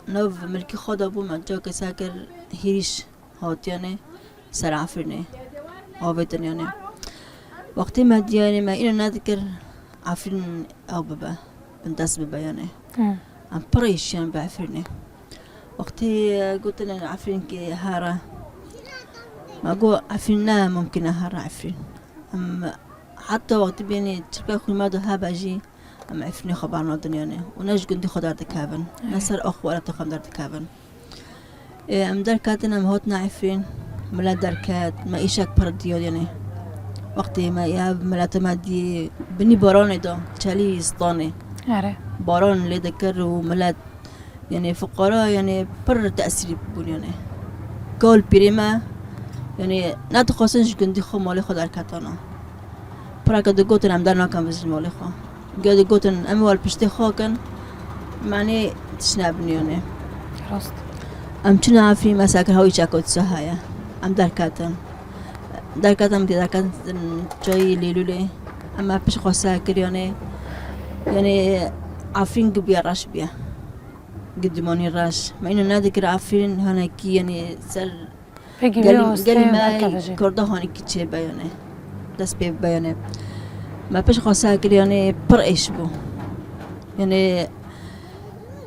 Speaker 3: نوف ملكي خاد ابو ما جاك ساكر هيرش هات يعني سر عفرني عابدن يعني وقتی ما يعني ما إلى نذكر عفرن أو بابا بندس بابا يعني عم بريش يعني بعفرني وقتی قلت أنا عفرن كي هارا ما أقول عفرنا ممكن هارا عفرن حتى وقت بيني تربي خو ما ده هبا جي أم عفرني خبرنا الدنيا يعني وناش قندي خدار دكابن نصر أخو ولا تخم دار دكابن ام دركاتنا ام هوتنا عفرين ملا دركات ما ايشك برديو يعني وقتی ما ياب ملات ما دي بني باران دا چالي اسطاني باران اللي ذكر وملات يعني فقراء يعني بر تأثير بون يعني قول بريما يعني نتخصصش كندي خو مالي خو دركاتنا برا قد قوتن ام درنا كم بزج مالي خو قد قوتن ام وال بشتي خو كان معنی تشنابني يعني
Speaker 1: راست
Speaker 3: ام چون عفرین مساکر هایی چکوت سهایا ام درکاتم جای لیلوله اما پیش خواسته کریانه یعنی عفرین بیا راش بیا قدموني راش ما إنه نادك عفرين هناكي يعني سر
Speaker 1: بگی
Speaker 3: قال
Speaker 1: بیا
Speaker 3: قال ما
Speaker 1: استیم
Speaker 3: كرده هناكي تشي بيانه دست بي بيانه ما بيش خواسته کریانه پر ایش بو يعني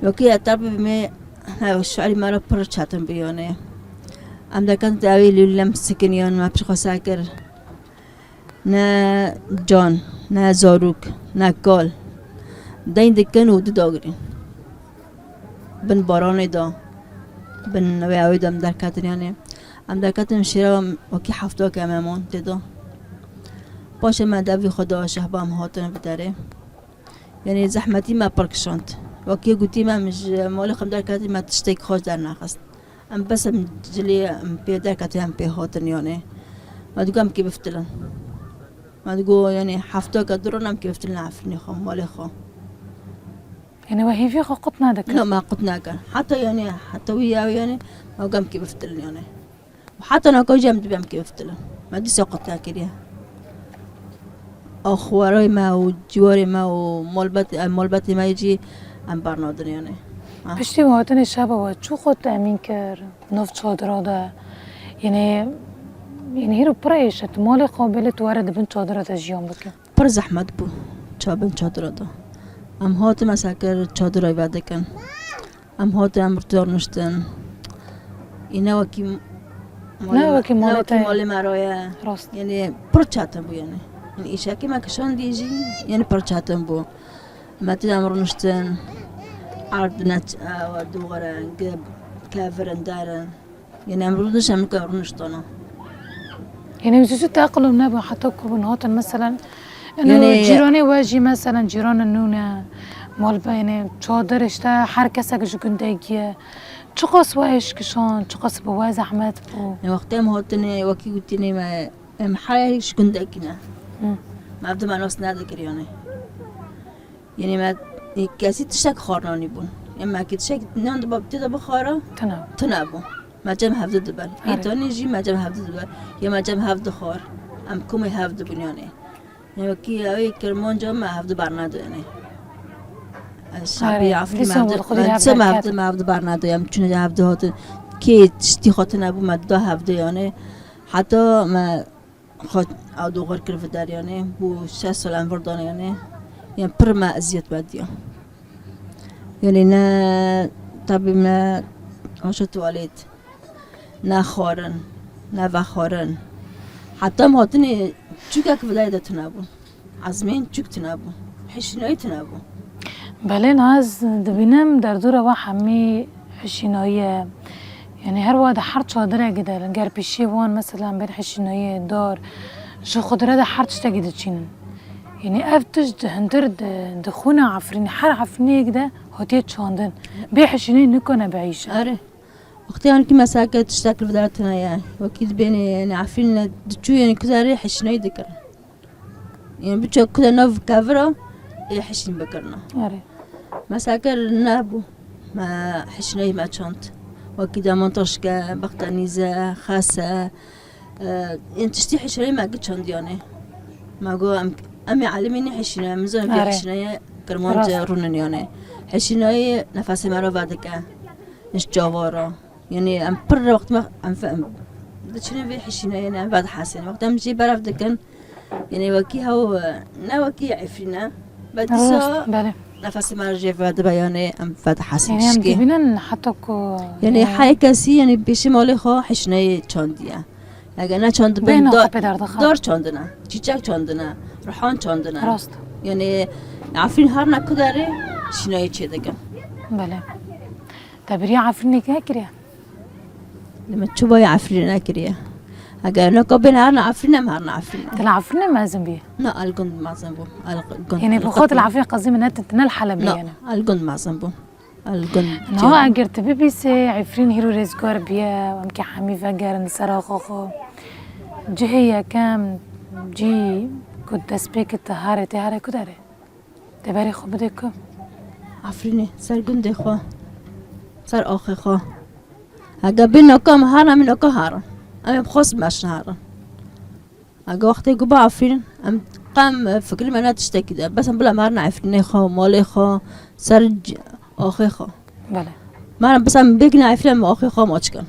Speaker 3: وكي أتربي بمي هاي الشعري مرة پر چاتم بيانه ام دکان داوی لولم سکنیان ما پیش خواسته نه جان نه زاروک نه گال دین دکن و دو داگرین بن باران دا بن نوی عویدم در کتن یعنی ام در کتن شیرم وکی حفتا که امامان دیدا باشه من دوی خدا شهبه هم هاتن بداره یعنی زحمتی ما پرکشاند وکی گوتی من مش مالی خم در کتن ما تشتیک خوش در نخست ام بس ام جلی ام پی در کتن ام پی هاتن یعنی ما دوگم کی بفتلن ما دوگو یعنی حفتا که درونم کی بفتلن عفنی خو مالی خو
Speaker 1: يعني وهي في قطنا دك
Speaker 3: لا ما قطنا كان حتى وياه يعني ما قام كيف يفتلن يعني وحتى انا كو جامد بيام كيف يفتلن ما دي سقطها كده اخواري ما وجواري ما ومولبتي ما يجي ام برنادن يعني
Speaker 1: پشتی واتن شب و چو خود تأمین کرد نفت چادر ده یعنی هیرو پرایشت مال قابلت وارد بین چادر ده جیان بکن
Speaker 3: پر زحمت بو چابن چادر ده ام هات مساکر چادر وعده کن ام هات امرتدار نشتن اینا وکی مال مرایه
Speaker 1: راست
Speaker 3: یعنی پر چاتم بو یعنی ایشا که ما کشان دیجی یعنی پر چاتم بو متی امر نشتن عرض نت و دوغران قب كافرن دارن يعني امرودش هم كورنشتنا
Speaker 1: يعني بجوز تأقلم نبغى حتى كون هاتن مثلا انه
Speaker 3: يعني
Speaker 1: جيراني واجي مثلا جيران النونة مال بينه چادر اشتا هر کس اگه جگندگیه چه قاس وايش کشان چه قاس بوا زحمت بو
Speaker 3: يعني وقتها ما هاتني وكي قلتني ما محايش جگندگينا ما بدي ما ناس نادكر يعني ما کسی تشک خارنانی بون اما که تشک نان دباب تدا بخارا تنابو ما جم هفته دبر ایتانی جی ما جم هفته دبر یا ما جم هفته خار ام کومی هفته بنیانه یعنی کی اوی کرمان جم ما هفته برنادو یعنی شبیه عفری ما هفته برنادو یم چون هفته هات کی تشتی خاطر نبود ما دو هفته یعنی حتی ما خاط آدو غر کرد در یعنی بو 6 سال انوردان یعنی پر ما ازیت بدیم یعنی نه طبعا نه آش توالت نه خارن نه وخارن حتی ما هاتنی چوکه که بدای دت نبود عزمین چوک تنبود حشینایی تنبود
Speaker 1: بله ناز دبینم در دور و همه حشینایی یعنی هر واحد هر چادره گده لنگر پیشی وان مثلا بین حشینایی دار شو خدره ده هر چتا گده چینن يعني افتش هندر دخونا عفرين حر عفرينيك ده هاتيه تشاندن بيحشنين نكون بعيش
Speaker 3: اره وقتی آن که مساکت تشتکل بدارتنا يعني وكيد بين يعني عفرين دچو يعني كذا حشناي ذكر يعني بتشو كذا نوف كافرا يحشين بكرنا
Speaker 1: اره
Speaker 3: مساكر نابو ما حشناي ما تشانت وكيد منطقش كبختانيزة خاصة انت تشتي حشناي ما قد شاند يعني ما جو أمي علميني حشينا مزون في حشينا كرمان جارون يعني حشينا نفسي مرة بعدك مش جوارا يعني أم بر وقت ما أم فهم دشنا في حشينا يعني بعد حسن وقت أم جي بعرف دكان يعني وكي هو نوكي عفرنا بعد سا نفسي مرة جي بعد بياني أم بعد حسن
Speaker 1: يعني أم تبينا حتى كو
Speaker 3: يعني حي كسي يعني بيش مالي خا حشينا چانديا اگر نه چاند بین دار چاندنه چیچک چاندنه روحان چاندنه
Speaker 1: راست
Speaker 3: یعنی عفرین هر نکو داره شنایی چه دگم
Speaker 1: بله تبری عفرینی که کریه
Speaker 3: لما تشوفي عفرین نکریه اگر نکو بین هر عفرین هم هر عفرین
Speaker 1: تل عفرین مازن بیه
Speaker 3: نه الگند مازن بو الگند
Speaker 1: يعني بخاطر العفرين قصدي من تنال حلبي يعني
Speaker 3: الگند مازن بو الگند
Speaker 1: هو اگر تبي بيس عفرين هيرو رزقار بيا وامكي حمي فجر نسراخو جهية كام جي كنت اسبيك الطهارة تهارة كدارة تباري خو بدكو
Speaker 3: عفرینه سر گنده خوا سر آخه خوا اگه بین نکام هارم این نکا هارم ام بخواست ماشن هارم اگه وقتی گو با عفرین ام قام فکری من تشتکی ده بس ام بلا مارن عفرینه خوا ماله خوا سر آخه خوا
Speaker 1: بله
Speaker 3: مارم بس ام بگن عفرین آخه خوا ماچ کن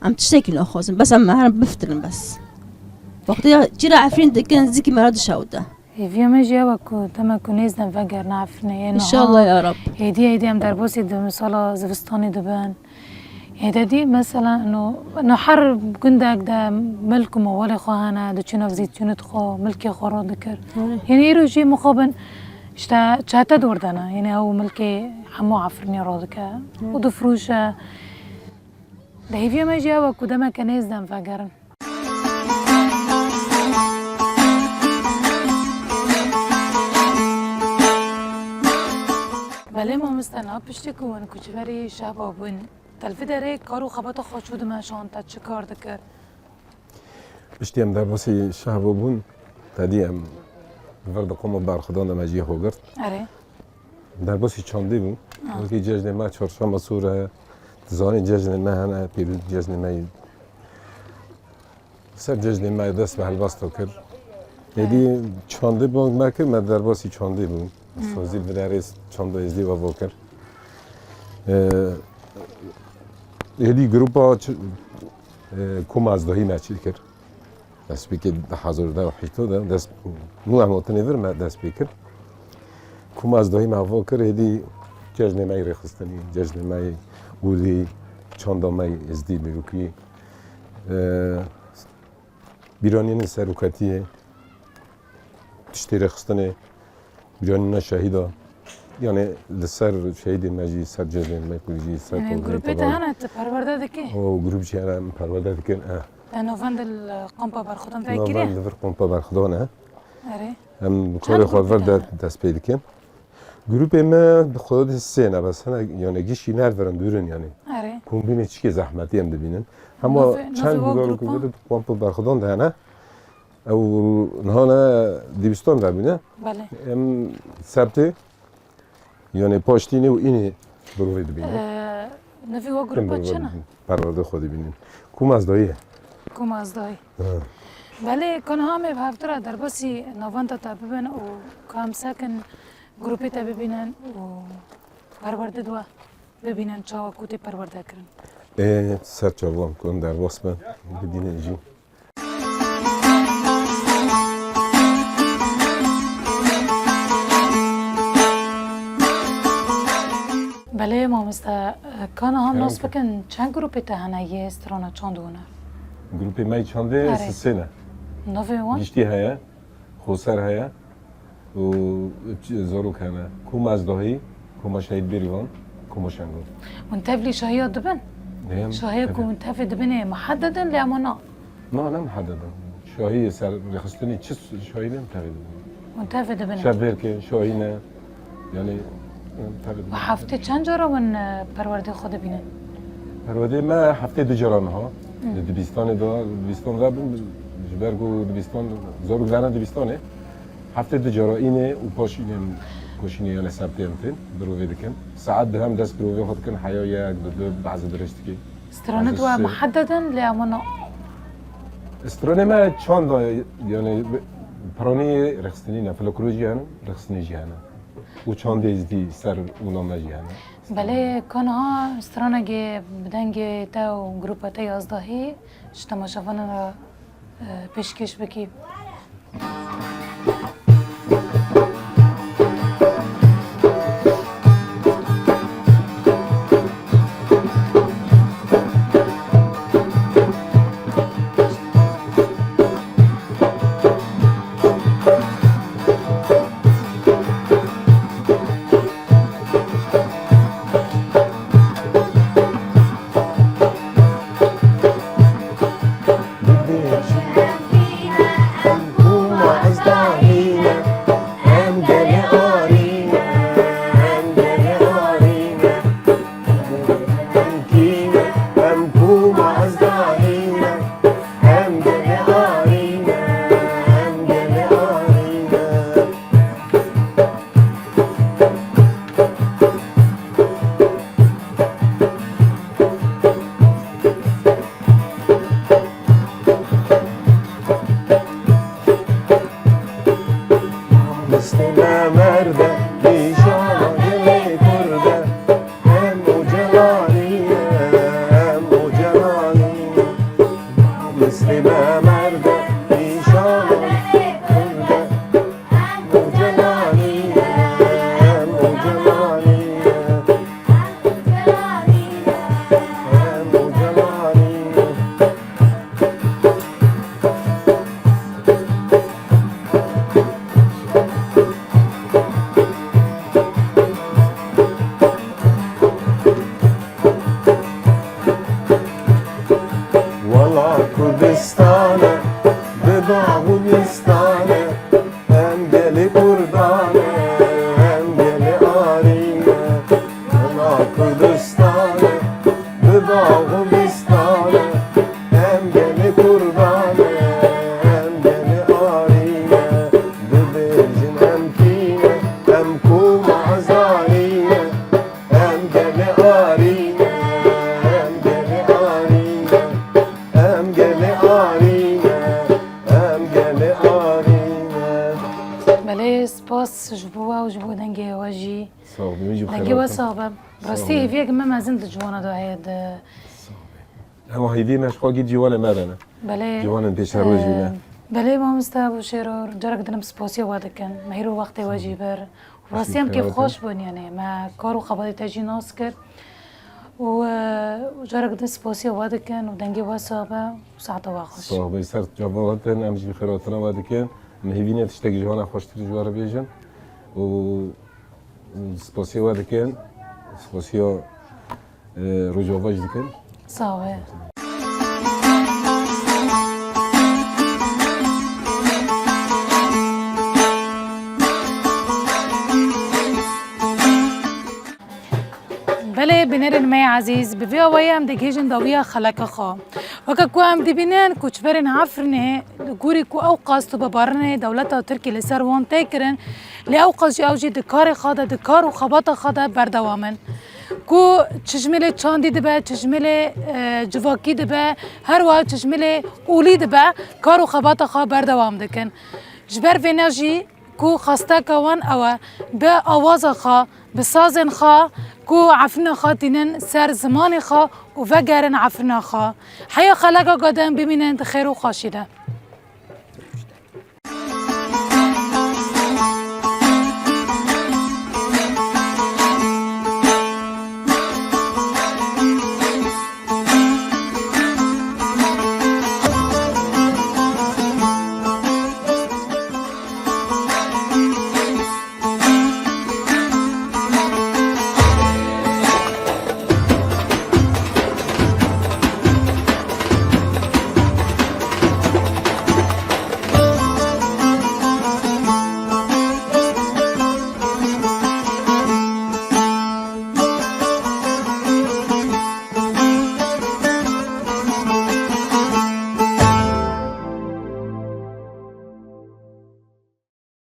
Speaker 3: ام تشتکی نخوازم بس ام هارم بفترن بس وقتی چرا عفرین دکن زیکی مراد شوده
Speaker 1: هیویا مجی وکو تما کنیز نفگر نعفنه
Speaker 3: ان شاء الله يا رب
Speaker 1: هدی هم در باسی دو مثلا زوستانی دبن هدی مثلا انه حر گندک ده ملک موال خواهانه دو چناف زیت چنت خو ملک خورا دکر یعنی ایرو جی مقابل اشتا چهتا دوردانه یعنی هو ملک همو عفرنی را دکر و دو فروشه ده هیویا مجی وکو تما کنیز نفگرن بله ما مستنها پشتی کن کچوری شبابون تلفی داره کارو خبات خود شده من شانتا چه کار دکر
Speaker 2: پشتی هم در باسی شهبابون تدی هم ورد قوم برخدان مجیه خوگرد
Speaker 1: اره
Speaker 2: در باسی چانده بود وقتی جشن ما چهارشنبه سوره زانی جشن ما هنه پیروز جشن ما سر جشن ما دست به هلباستو کرد یدی چانده بود ما کرد من در باسی چانده بود سازی بدرس چانده ازدی و واکر یدی گروپا کم از دهی مچی کرد دست بیکر 2018 دست مو هموطنی ور ما دست بیکر کم از دهی ما واکر یدی جشن مای رخصتنی جشن مای بودی چانده مای ازدی میگویی بیرانیان سرکتیه تشتی رخصتنی بیرانیان شهیدا یعنی لسر شهید مجی سر جشن مای کلیجی سر
Speaker 1: یعنی گروپی تهانت پرورده دکی
Speaker 2: او گروپ چی هم پرورده دکن
Speaker 1: نوفند القمپا برخودم
Speaker 2: نوان
Speaker 1: فکریه
Speaker 2: دفر قمپا برخدانه
Speaker 1: اره
Speaker 2: هم کار خود ورد دست پیدا کن گروپ ما بخود سه نه بس هن یعنی گیشی نرورن دورن یعنی
Speaker 1: اره
Speaker 2: کومبینه چی زحمتی هم دبینن اما چند بگار که قمپا برخدان ده نه او نهانه دیوستان را بینه
Speaker 1: بله
Speaker 2: هم سبته یعنی پاشتینه و اینه بروی دبینه
Speaker 1: نوی و گروپا چنه
Speaker 2: پرورده خودی بینین کوم از داییه
Speaker 1: کم از دای بله کنها می بهفتره در باسی نوان تا ببین و کام سکن گروپی تا ببینن و پرورده دوا ببینن چاوا کوتی پرورده کرن
Speaker 2: سر چاوام کن در واسمه بدین جی
Speaker 1: بله ما مستا کان هم ناس بکن چند گروپی تا هنه یه استرانا چاندونه
Speaker 2: گروپی مای چانده سه
Speaker 1: نوی وان
Speaker 2: گشتی هیا خوسر هیا و زارو کنه کوم از دهی کوم شهید بریوان کوم شنگون
Speaker 1: ونتفلي شهية دبن
Speaker 2: نعم
Speaker 1: شهية كون تفي دبن محددا لأمانة
Speaker 2: نه محددا شاهی سر رخصتنی چه شاهی نم تقریبا
Speaker 1: ونتفي دبن
Speaker 2: شبیر که شاهی نه یعنی تقریبا
Speaker 1: وحفته چند جارة ون پرورده خود بینن
Speaker 2: پرواده ما هفته دو جران ها دبیستان را جبرگو دبیستان زارو گرانه دبیستانه هفته دو جرا اینه و پاش اینه کوشینی یعنی سبتی همتن بروی دکن ساعت ده هم دست بروی خود کن حیا یک دو بعض درشت کی
Speaker 1: استرانت و محددا لأمانة
Speaker 2: استرانه ما چند یعنی پرانی رخصتنی نه فلکلوژی هنو رخصتنی جهانه و چند ازدی سر اونا مجهانه
Speaker 1: بله كانها استرانا جي بدنج تاو جروبا تاي أصدهي شتما شافنا بيشكش بكي بله سپاس جبوا و جبوا دنگی واجی
Speaker 2: صافي ميجي
Speaker 1: دنگی
Speaker 2: بخير
Speaker 1: وصابه براستی هیویه که ما زند جوانا دا هید
Speaker 2: اما هيدي مشقا جيت جوانا مدنا
Speaker 1: بله
Speaker 2: جوانا انتشار وجهنا
Speaker 1: بله ما مستوى شرور جرق دنم سپاسی وادکن مهیرو وقت واجی بر براستی هم که خوش بون یعنی ما کارو خبری تجی ناس کرد و جرق دن سپاسی وادکن و دنگی وصابه و ساعت واخش
Speaker 2: صافي صرت جواباتن امجي بخيراتنا وادكن مهيبينه تشتاق جوانا خوشتر جوارا بيجن و سپاسی وادكن سپاسيا رجواج دكن
Speaker 1: صافي بله بنرن مای عزیز بوی آوایم دگیجن داویا خلق خو وکا کو هم دبینن کوچبرن عفرنه گوری کو او قاستو ببارنه دولت و ترکی لسر وان تکرن لی او قاجی اوجی دکار خاده دکار و خبات خاده بردوامن کو چشمل چاندی دبه چشمل جواکی دبه هر وقت چشمل اولی دبه کار و خبات خواه بردوام دکن جبر ویناجی کو خسته کوان او به آواز خواه به سازن خواه کو عفنا خاتینن سر زمان خواه و وگرن عفنا خواه حیا خلقا قدم ببینن خیر و خوشیده